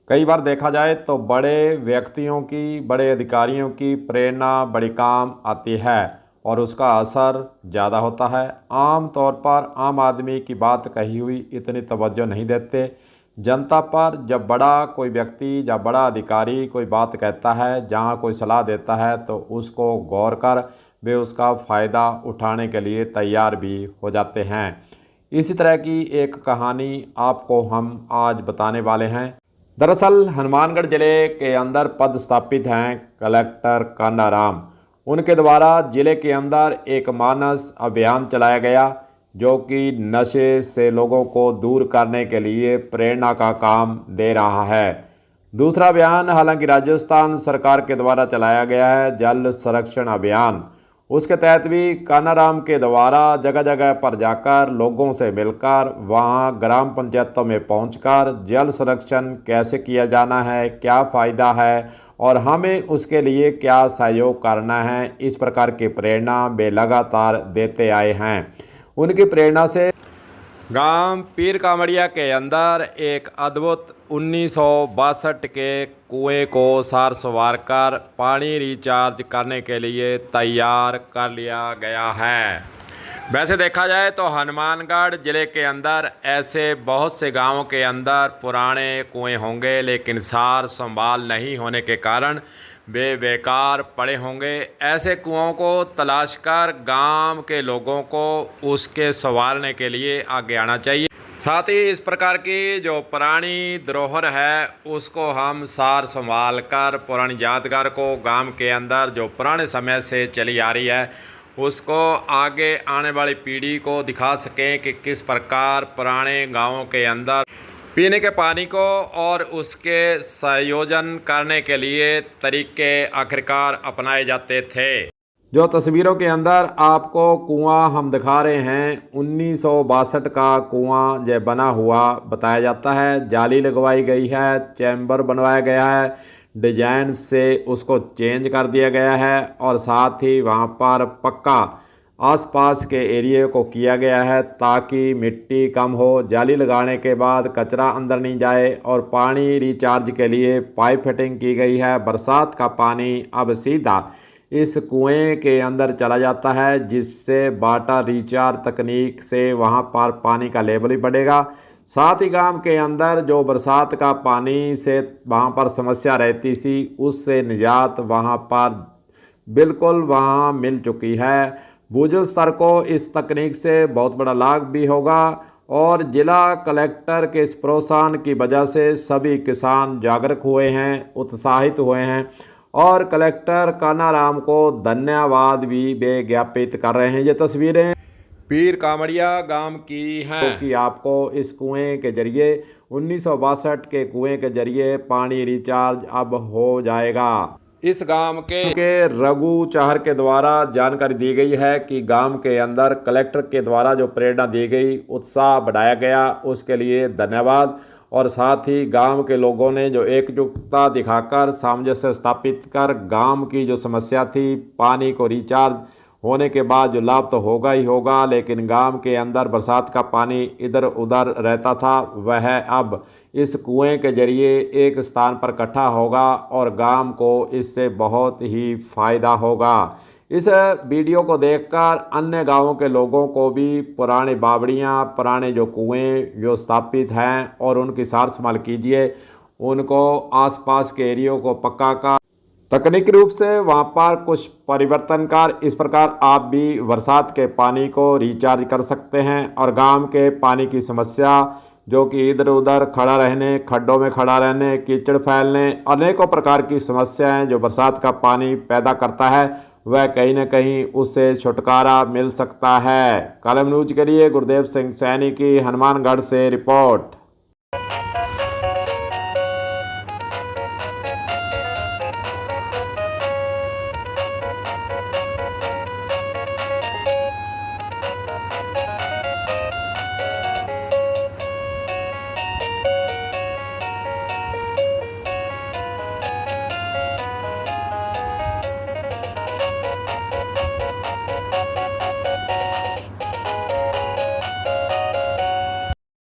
कई बार देखा जाए तो बड़े व्यक्तियों की, बड़े अधिकारियों की प्रेरणा बड़ी काम आती है और उसका असर ज़्यादा होता है। आम तौर पर आम आदमी की बात कही हुई इतनी तवज्जो नहीं देते जनता पर। जब बड़ा कोई व्यक्ति या बड़ा अधिकारी कोई बात कहता है, जहाँ कोई सलाह देता है, तो उसको गौर कर वे उसका फ़ायदा उठाने के लिए तैयार भी हो जाते हैं। इसी तरह की एक कहानी आपको हम आज बताने वाले हैं। दरअसल हनुमानगढ़ जिले के अंदर पद स्थापित हैं कलेक्टर कान्हाराम। उनके द्वारा जिले के अंदर एक मानस अभियान चलाया गया जो कि नशे से लोगों को दूर करने के लिए प्रेरणा का काम दे रहा है। दूसरा अभियान हालांकि राजस्थान सरकार के द्वारा चलाया गया है, जल संरक्षण अभियान। उसके तहत भी कान्हाराम के द्वारा जगह जगह पर जाकर लोगों से मिलकर वहां ग्राम पंचायतों में पहुंचकर जल संरक्षण कैसे किया जाना है, क्या फ़ायदा है और हमें उसके लिए क्या सहयोग करना है, इस प्रकार की प्रेरणा वे लगातार देते आए हैं। उनकी प्रेरणा से गांव पीर कामड़िया के अंदर एक अद्भुत 1962 के कुएं को सार संवार कर पानी रिचार्ज करने के लिए तैयार कर लिया गया है। वैसे देखा जाए तो हनुमानगढ़ ज़िले के अंदर ऐसे बहुत से गांवों के अंदर पुराने कुएं होंगे, लेकिन सार संभाल नहीं होने के कारण वे बेकार पड़े होंगे। ऐसे कुओं को तलाश कर गांव के लोगों को उसके संवारने के लिए आगे आना चाहिए। साथ ही इस प्रकार की जो पुरानी धरोहर है उसको हम सार संभाल कर पुरानी यादगार को गांव के अंदर जो पुराने समय से चली आ रही है उसको आगे आने वाली पीढ़ी को दिखा सकें कि किस प्रकार पुराने गांवों के अंदर पीने के पानी को और उसके संयोजन करने के लिए तरीके आखिरकार अपनाए जाते थे। जो तस्वीरों के अंदर आपको कुआं हम दिखा रहे हैं 1962 का कुआं जो बना हुआ बताया जाता है। जाली लगवाई गई है, चैम्बर बनवाया गया है, डिजाइन से उसको चेंज कर दिया गया है और साथ ही वहाँ पर पक्का आसपास के एरिए को किया गया है ताकि मिट्टी कम हो। जाली लगाने के बाद कचरा अंदर नहीं जाए और पानी रिचार्ज के लिए पाइप फिटिंग की गई है। बरसात का पानी अब सीधा इस कुएं के अंदर चला जाता है, जिससे वाटर रिचार्ज तकनीक से वहां पर पानी का लेवल भी बढ़ेगा। साथ ही गांव के अंदर जो बरसात का पानी से वहां पर समस्या रहती थी उससे निजात वहां पर बिल्कुल वहां मिल चुकी है। भूजल स्तर को इस तकनीक से बहुत बड़ा लाभ भी होगा और जिला कलेक्टर के इस प्रोत्साहन की वजह से सभी किसान जागरूक हुए हैं, उत्साहित हुए हैं और कलेक्टर कान्हाराम को धन्यवाद भी वे ज्ञापित कर रहे हैं। ये तस्वीरें पीर कामड़िया गांव की हैं कि आपको इस कुएं के जरिए 1962 के कुएं के जरिए पानी रिचार्ज अब हो जाएगा। इस गांव के रघु चाहर के द्वारा जानकारी दी गई है कि गांव के अंदर कलेक्टर के द्वारा जो प्रेरणा दी गई, उत्साह बढ़ाया गया, उसके लिए धन्यवाद। और साथ ही गांव के लोगों ने जो एकजुटता दिखाकर सामंजस्य स्थापित कर गांव की जो समस्या थी, पानी को रिचार्ज होने के बाद जो लाभ तो होगा ही होगा, लेकिन गांव के अंदर बरसात का पानी इधर उधर रहता था, वह अब इस कुएं के जरिए एक स्थान पर इकट्ठा होगा और गांव को इससे बहुत ही फ़ायदा होगा। इस वीडियो को देखकर अन्य गांवों के लोगों को भी पुराने बावड़ियां, पुराने जो कुएं जो स्थापित हैं और उनकी सार संभाल कीजिए, उनको आसपास के एरियो को पक्का कर तकनीकी रूप से वहाँ पर कुछ परिवर्तन कर इस प्रकार आप भी बरसात के पानी को रिचार्ज कर सकते हैं और गांव के पानी की समस्या जो कि इधर उधर खड़ा रहने, खड्डों में खड़ा रहने, कीचड़ फैलने, अनेकों प्रकार की समस्याएं जो बरसात का पानी पैदा करता है, वह कहीं न कहीं उससे छुटकारा मिल सकता है। कलम न्यूज के लिए गुरदेव सिंह सैनी की हनुमानगढ़ से रिपोर्ट।